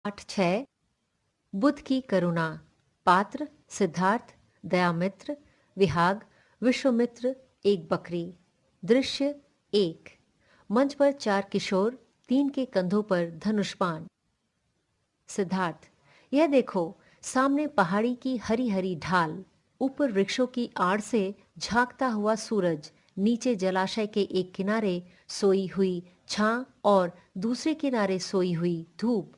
पाठ 6। बुद्ध की करुणा। पात्र सिद्धार्थ, दयामित्र, विहाग, विश्वामित्र, एक बकरी। दृश्य 1। मंच पर 4 किशोर, 3 के कंधों पर धनुष्पान। सिद्धार्थ, यह देखो, सामने पहाड़ी की हरी हरी ढाल, ऊपर वृक्षों की आड़ से झांकता हुआ सूरज, नीचे जलाशय के एक किनारे सोई हुई छां और दूसरे किनारे सोई हुई धूप।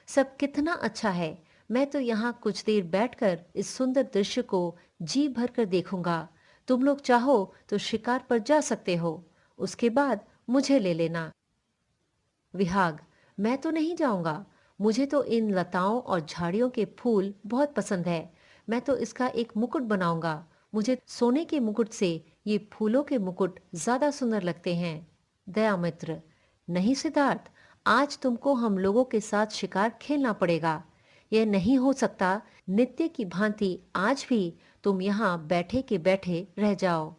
सब कितना अच्छा है। मैं तो यहाँ कुछ देर बैठकर इस सुंदर दृश्य को जी भर कर देखूंगा। तुम लोग चाहो तो शिकार पर जा सकते हो, उसके बाद मुझे ले लेना। विहाग, मैं तो नहीं जाऊंगा। मुझे तो इन लताओं और झाड़ियों के फूल बहुत पसंद है। मैं तो इसका एक मुकुट बनाऊंगा। मुझे सोने के मुकुट से ये फूलों के मुकुट ज्यादा सुंदर लगते हैं। दयामित्र, नहीं सिद्धार्थ, आज तुमको हम लोगों के साथ शिकार खेलना पड़ेगा। यह नहीं हो सकता। नित्य की भांति आज भी तुम यहाँ बैठे के बैठे रह जाओ।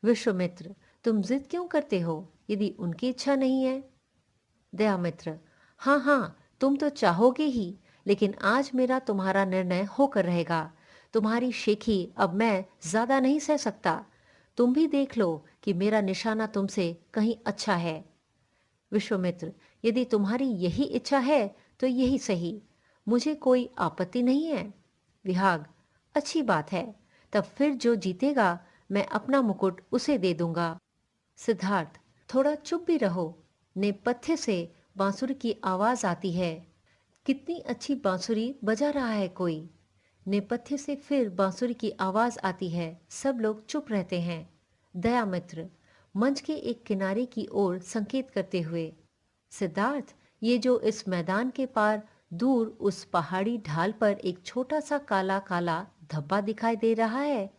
विश्वामित्र, तुम जिद क्यों करते हो यदि उनकी इच्छा नहीं है? दयामित्र, हाँ हाँ, तुम तो चाहोगे ही, लेकिन आज मेरा तुम्हारा निर्णय होकर रहेगा। तुम्हारी शेखी अब मैं ज्यादा नहीं सह सकता। तुम भी देख लो कि मेरा निशाना तुमसे कहीं अच्छा है। विश्वामित्र, यदि तुम्हारी यही इच्छा है तो यही सही, मुझे कोई आपत्ति नहीं है। विहाग, अच्छी बात है, तब फिर जो जीतेगा मैं अपना मुकुट उसे दे दूंगा। सिद्धार्थ, थोड़ा चुप भी रहो। नेपथ्य से बांसुरी की आवाज आती है। कितनी अच्छी बांसुरी बजा रहा है कोई। नेपथ्य से फिर बांसुरी की आवाज आती है। सब लोग चुप रहते हैं। दयामित्र, मंच के एक किनारे की ओर संकेत करते हुए, सिद्धार्थ, ये जो इस मैदान के पार दूर उस पहाड़ी ढाल पर एक छोटा सा काला काला धब्बा दिखाई दे रहा है,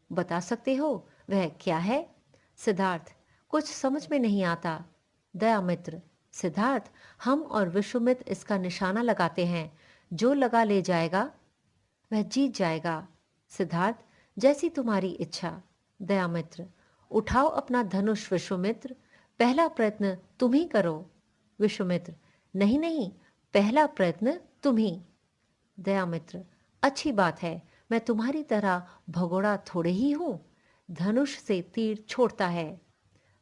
बता सकते हो वह क्या है? सिद्धार्थ, कुछ समझ में नहीं आता। दयामित्र, सिद्धार्थ, हम और विश्वामित्र इसका निशाना लगाते हैं। जो लगा ले जाएगा वह जीत जाएगा। सिद्धार्थ, जैसी तुम्हारी इच्छा। दयामित्र, उठाओ अपना धनुष विश्वामित्र, पहला प्रयत्न तुम ही करो। विश्वामित्र, नहीं नहीं, पहला प्रयत्न तुम ही। दयामित्र, अच्छी बात है, मैं तुम्हारी तरह भगोड़ा थोड़े ही हूं। धनुष से तीर छोड़ता है।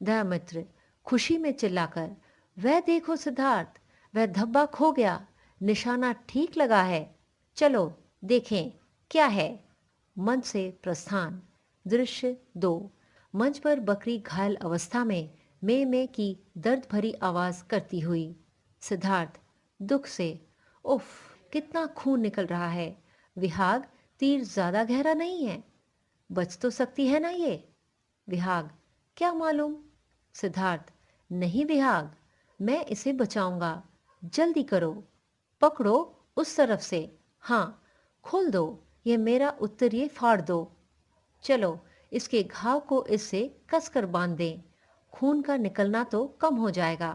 दयामित्र, खुशी में चिल्लाकर, वह देखो सिद्धार्थ, वह धब्बा खो गया, निशाना ठीक लगा है। चलो देखें क्या है। मंच से प्रस्थान। दृश्य 2। मंच पर बकरी घायल अवस्था में में की दर्द भरी आवाज करती हुई। सिद्धार्थ, दुख से, उफ, कितना खून निकल रहा है। विहाग, तीर ज्यादा गहरा नहीं है, बच तो सकती है ना ये? विहाग, क्या मालूम। सिद्धार्थ, नहीं विहाग, मैं इसे बचाऊंगा। जल्दी करो, पकड़ो उस तरफ से। हाँ, खोल दो, ये मेरा उत्तरीय फाड़ दो। चलो इसके घाव को इससे कसकर बांध दें, खून का निकलना तो कम हो जाएगा।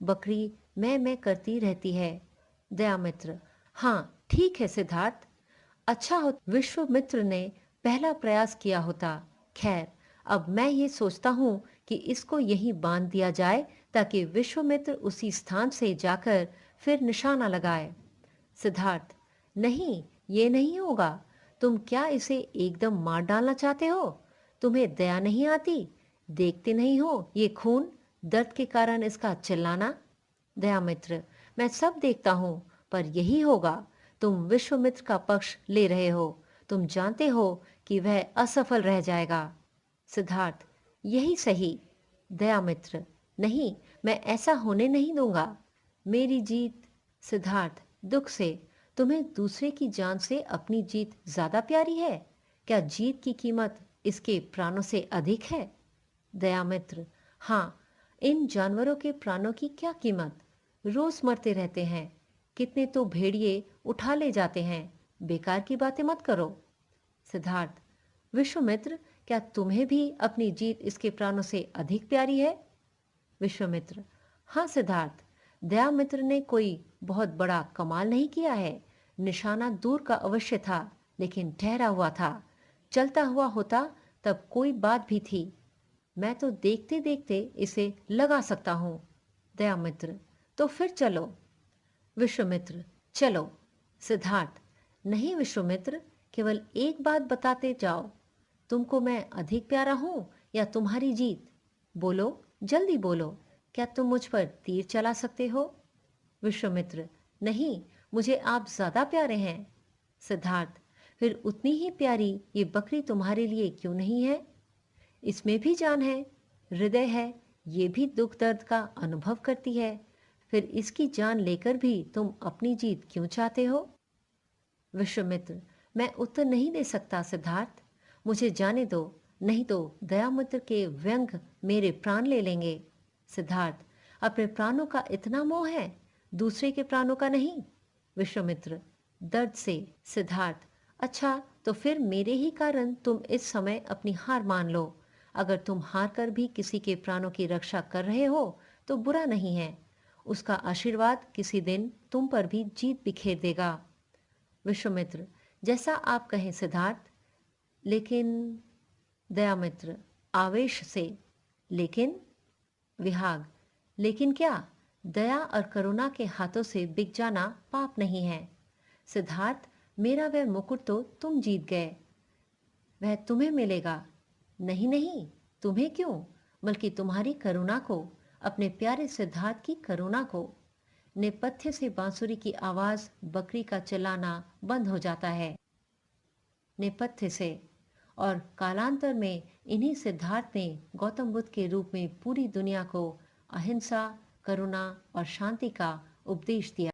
बकरी मैं करती रहती है। दयामित्र, हाँ ठीक है सिद्धार्थ। अच्छा हो विश्वामित्र ने पहला प्रयास किया होता। खैर, अब मैं ये सोचता हूं कि इसको यहीं बांध दिया जाए ताकि विश्वामित्र उसी स्थान से जाकर फिर निशाना लगाए। सिद्धार्थ, नहीं, ये नहीं होगा। तुम क्या इसे एकदम मार डालना चाहते हो? तुम्हें दया नहीं आती? देखते नहीं हो ये खून, दर्द के कारण इसका चिल्लाना? दयामित्र, मैं सब देखता हूं, पर यही होगा। तुम विश्वामित्र का पक्ष ले रहे हो। तुम जानते हो कि वह असफल रह जाएगा। सिद्धार्थ, यही सही। दयामित्र, नहीं, मैं ऐसा होने नहीं दूंगा। मेरी जीत। सिद्धार्थ, दुख से, तुम्हें दूसरे की जान से अपनी जीत ज्यादा प्यारी है? क्या जीत की कीमत इसके प्राणों से अधिक है? दयामित्र, हाँ, इन जानवरों के प्राणों की क्या कीमत? रोज मरते रहते हैं। कितने तो भेड़िए उठा ले जाते हैं। बेकार की बातें मत करो। सिद्धार्थ, विश्वामित्र, क्या तुम्हें भी अपनी जीत इसके प्राणों से अधिक प्यारी है? विश्वामित्र, हाँ सिद्धार्थ, दयामित्र ने कोई बहुत बड़ा कमाल नहीं किया है। निशाना दूर का अवश्य था, लेकिन ठहरा हुआ था। चलता हुआ होता तब कोई बात भी थी। मैं तो देखते देखते इसे लगा सकता हूं। दयामित्र, तो फिर चलो। विश्वामित्र, चलो। सिद्धार्थ, नहीं विश्वामित्र, केवल एक बात बताते जाओ, तुमको मैं अधिक प्यारा हूं या तुम्हारी जीत? बोलो, जल्दी बोलो, क्या तुम मुझ पर तीर चला सकते हो? विश्वामित्र, नहीं, मुझे आप ज्यादा प्यारे हैं। सिद्धार्थ, फिर उतनी ही प्यारी ये बकरी तुम्हारे लिए क्यों नहीं है? इसमें भी जान है, हृदय है, ये भी दुख दर्द का अनुभव करती है, फिर इसकी जान लेकर भी तुम अपनी जीत क्यों चाहते हो? विश्वामित्र, मैं उत्तर नहीं दे सकता सिद्धार्थ, मुझे जाने दो, नहीं तो दयामित्र के व्यंग मेरे प्राण ले लेंगे। सिद्धार्थ, अपने प्राणों का इतना मोह है, दूसरे के प्राणों का नहीं? विश्वामित्र दर्द से। सिद्धार्थ, अच्छा, तो फिर मेरे ही कारण तुम इस समय अपनी हार मान लो। अगर तुम हार कर भी किसी के प्राणों की रक्षा कर रहे हो तो बुरा नहीं है, उसका आशीर्वाद किसी दिन तुम पर भी जीत बिखेर देगा। विश्वामित्र, जैसा आप कहें सिद्धार्थ, लेकिन। दयामित्र आवेश से, लेकिन? विहाग, लेकिन क्या? दया और करुणा के हाथों से बिक जाना पाप नहीं है। सिद्धार्थ, मेरा वह मुकुट तो तुम जीत गए, वह तुम्हें मिलेगा। नहीं नहीं, तुम्हें क्यों, बल्कि तुम्हारी करुणा को, अपने प्यारे सिद्धार्थ की करुणा को। नेपथ्य से बांसुरी की आवाज, बकरी का चिल्लाना बंद हो जाता है। नेपथ्य से। और कालांतर में इन्हीं सिद्धार्थ ने गौतम बुद्ध के रूप में पूरी दुनिया को अहिंसा, करुणा और शांति का उपदेश दिया।